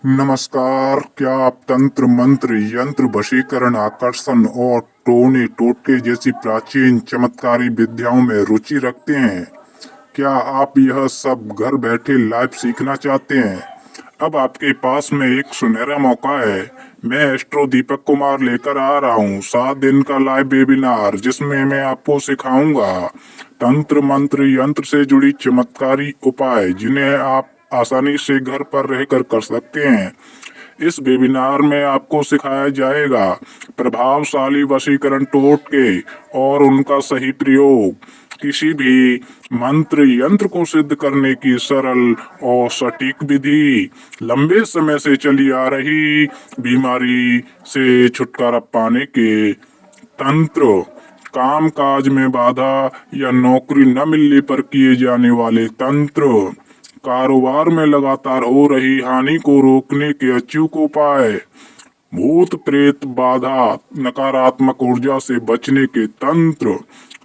नमस्कार। क्या आप तंत्र मंत्र यंत्र वशीकरण आकर्षण और टोने टोटके जैसी प्राचीन चमत्कारी विद्याओं में रुचि रखते हैं? क्या आप यह सब घर बैठे लाइव सीखना चाहते हैं? अब आपके पास में एक सुनहरा मौका है। मैं एस्ट्रो दीपक कुमार लेकर आ रहा हूँ 7 दिन का लाइव वेबिनार, जिसमें मैं आपको सिखाऊंगा तंत्र मंत्र यंत्र से जुड़ी चमत्कारी उपाय, जिन्हें आप आसानी से घर पर रहकर कर सकते हैं। इस वेबिनार में आपको सिखाया जाएगा प्रभावशाली वशीकरण टोटके और उनका सही प्रयोग, किसी भी मंत्र यंत्र को सिद्ध करने की सरल और सटीक विधि, लंबे समय से चली आ रही बीमारी से छुटकारा पाने के तंत्र, काम काज में बाधा या नौकरी न मिलने पर किए जाने वाले तंत्र, कारोबार में लगातार हो रही हानि को रोकने के अचूक उपाय, भूत प्रेत बाधा नकारात्मक ऊर्जा से बचने के तंत्र,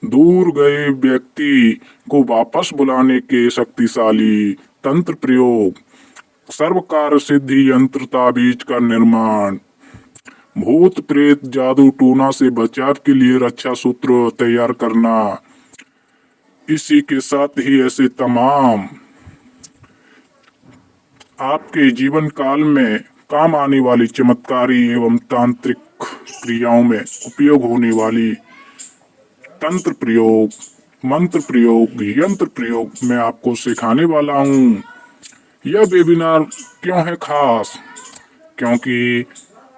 दूर गए व्यक्ति को वापस बुलाने के शक्तिशाली तंत्र प्रयोग, सर्व कार्य सिद्धि यंत्र ताबीज का निर्माण, भूत प्रेत जादू टूना से बचाव के लिए रक्षा सूत्र तैयार करना। इसी के साथ ही ऐसे तमाम आपके जीवन काल में काम आने वाली चमत्कारी एवं तांत्रिक क्रियाओं में उपयोग होने वाली तंत्र प्रयोग, मंत्र प्रयोग, यंत्र प्रयोग मैं आपको सिखाने वाला हूँ। यह वेबिनार क्यों है खास? क्योंकि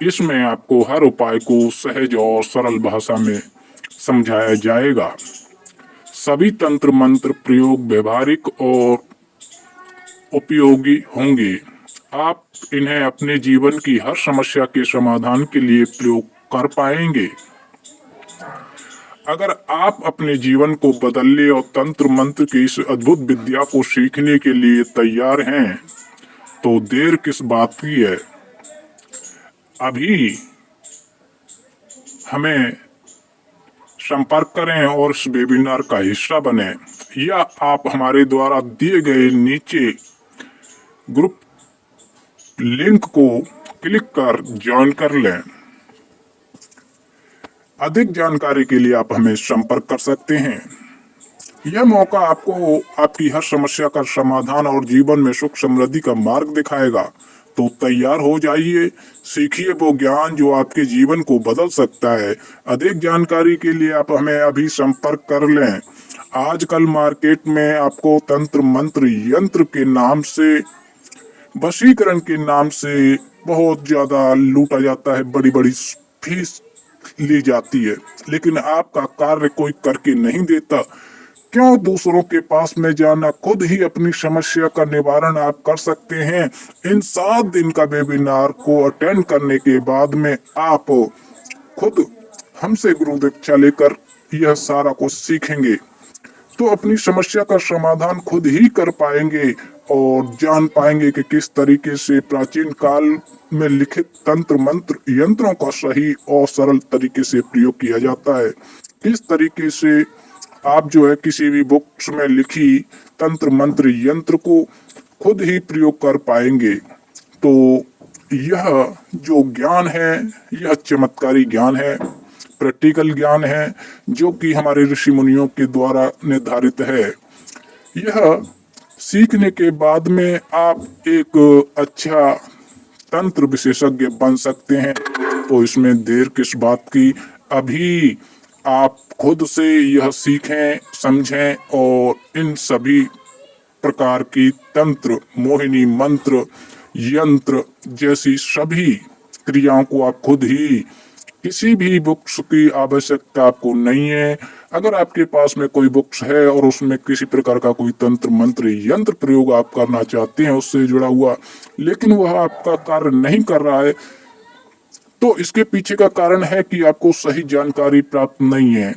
इसमें आपको हर उपाय को सहज और सरल भाषा में समझाया जाएगा। सभी तंत्र मंत्र प्रयोग व्यवहारिक और उपयोगी होंगे। आप इन्हें अपने जीवन की हर समस्या के समाधान के लिए प्रयोग कर पाएंगे। अगर आप अपने जीवन को बदलने और तंत्र मंत्र की इस अद्भुत विद्या को सीखने के लिए तैयार हैं, तो देर किस बात की है? अभी हमें संपर्क करें और इस वेबिनार का हिस्सा बने, या आप हमारे द्वारा दिए गए नीचे ग्रुप लिंक को क्लिक कर ज्वाइन कर लें। अधिक जानकारी के लिए आप हमें संपर्क कर सकते हैं। यह मौका आपको आपकी हर समस्या का समाधान और जीवन में सुख समृद्धि का मार्ग दिखाएगा। तो तैयार हो जाइए, सीखिए वो ज्ञान जो आपके जीवन को बदल सकता है। अधिक जानकारी के लिए आप हमें अभी संपर्क कर लें। आजकल मार्केट में आपको तंत्र मंत्र यंत्र के नाम से, वशीकरण के नाम से बहुत ज्यादा लूटा जाता है, बड़ी बड़ी फीस ली जाती है, लेकिन आपका कार्य कोई करके नहीं देता। क्यों दूसरों के पास में जाना? खुद ही अपनी समस्या का निवारण आप कर सकते हैं। इन 7 दिन का वेबिनार को अटेंड करने के बाद में आप खुद हमसे गुरु दीक्षा लेकर यह सारा कुछ सीखेंगे, तो अपनी समस्या का समाधान खुद ही कर पाएंगे और जान पाएंगे कि किस तरीके से प्राचीन काल में लिखित तंत्र मंत्र यंत्रों का सही और सरल तरीके से प्रयोग किया जाता है। किस तरीके से आप जो है किसी भी बुक्स में लिखी तंत्र मंत्र यंत्र को खुद ही प्रयोग कर पाएंगे। तो यह जो ज्ञान है, यह चमत्कारी ज्ञान है, प्रैक्टिकल ज्ञान है, जो कि हमारे ऋषि मुनियों के द्वारा निर्धारित है। यह सीखने के बाद में आप एक अच्छा तंत्र विशेषज्ञ बन सकते हैं। तो इसमें देर किस बात की? अभी आप खुद से यह सीखें, समझें और इन सभी प्रकार की तंत्र, मोहिनी मंत्र, यंत्र जैसी सभी क्रियाओं को आप खुद ही, किसी भी बुक्स की आवश्यकता आपको नहीं है। अगर आपके पास में कोई बुक्स है और उसमें किसी प्रकार का कोई तंत्र मंत्र यंत्र प्रयोग आप करना चाहते हैं उससे जुड़ा हुआ, लेकिन वह आपका कार्य नहीं कर रहा है, तो इसके पीछे का कारण है कि आपको सही जानकारी प्राप्त नहीं है,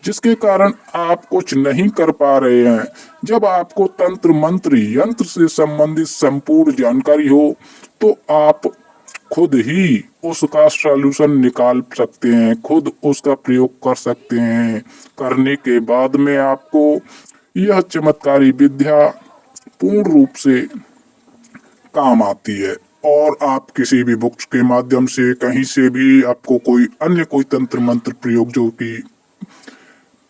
जिसके कारण आप कुछ नहीं कर पा रहे हैं। जब आपको तंत्र मंत्र यंत्र से संबंधित संपूर्ण जानकारी हो, तो आप खुद ही उसका सॉल्यूशन निकाल सकते हैं, खुद उसका प्रयोग कर सकते हैं। करने के बाद में आपको यह चमत्कारी विद्या पूर्ण रूप से काम आती है। और आप किसी भी बुक्स के माध्यम से कहीं से भी आपको कोई तंत्र मंत्र प्रयोग जो कि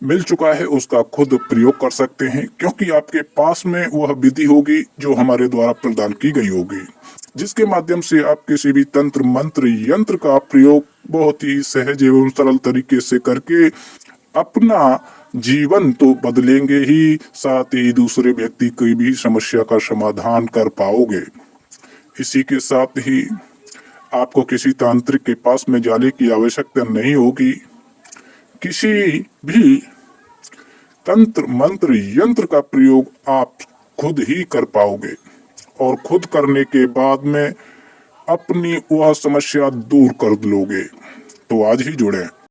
मिल चुका है उसका खुद प्रयोग कर सकते हैं, क्योंकि आपके पास में वह विधि होगी जो हमारे द्वारा प्रदान की गई होगी, जिसके माध्यम से आप किसी भी तंत्र मंत्र यंत्र का प्रयोग बहुत ही सहज एवं सरल तरीके से करके अपना जीवन तो बदलेंगे ही, साथ ही दूसरे व्यक्ति की भी समस्या का समाधान कर पाओगे। इसी के साथ ही आपको किसी तांत्रिक के पास में जाने की आवश्यकता नहीं होगी। किसी भी तंत्र मंत्र यंत्र का प्रयोग आप खुद ही कर पाओगे और खुद करने के बाद में अपनी वह समस्या दूर कर लोगे। तो आज ही जुड़े।